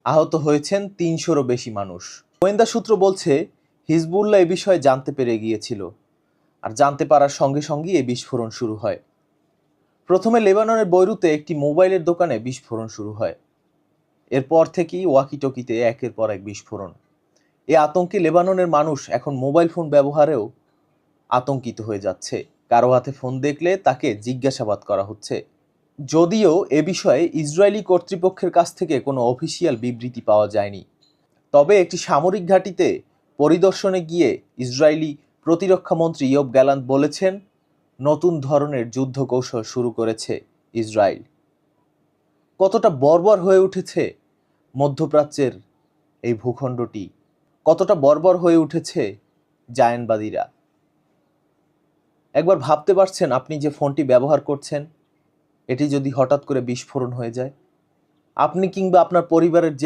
আহত হয়েছেন ৩০০-রও বেশি মানুষ। গোয়েন্দা সূত্র বলছে, হিজবুল্লাহ এ বিষয়ে জানতে পেরে গিয়েছিল, আর জানতে পারার সঙ্গে সঙ্গেই এই বিস্ফোরণ শুরু হয়। প্রথমে লেবাননের বৈরুতে একটি মোবাইলের দোকানে বিস্ফোরণ শুরু হয়। এরপর থেকেই ওয়াকিটকিতে একের পর এক বিস্ফোরণ। এই আতঙ্কে লেবাননের মানুষ এখন মোবাইল ফোন ব্যবহারেও আতঙ্কিত হয়ে যাচ্ছে। কারো হাতে ফোন দেখলে তাকে জিজ্ঞাসাবাদ করা হচ্ছে। যদিও এ বিষয়ে ইসরায়েলি কর্তৃপক্ষের কাছ থেকে কোনো অফিসিয়াল বিবৃতি পাওয়া যায়নি। তবে একটি সামরিক ঘাঁটিতে পরিদর্শনে গিয়ে ইসরায়েলি প্রতিরক্ষা মন্ত্রী ইয়োব গ্যালান্ট বলেছেন, নতুন ধরনের যুদ্ধ কৌশল শুরু করেছে ইসরায়েল। কতটা বর্বর হয়ে উঠেছে মধ্যপ্রাচ্যের এই ভূখণ্ডটি, কতটা বর্বর হয়ে উঠেছে জায়নবাদীরা। একবার ভাবতে পারছেন, আপনি যে ফোনটি ব্যবহার করছেন এটি যদি হঠাৎ করে বিস্ফোরণ হয়ে যায়, আপনি কিংবা আপনার পরিবারের যে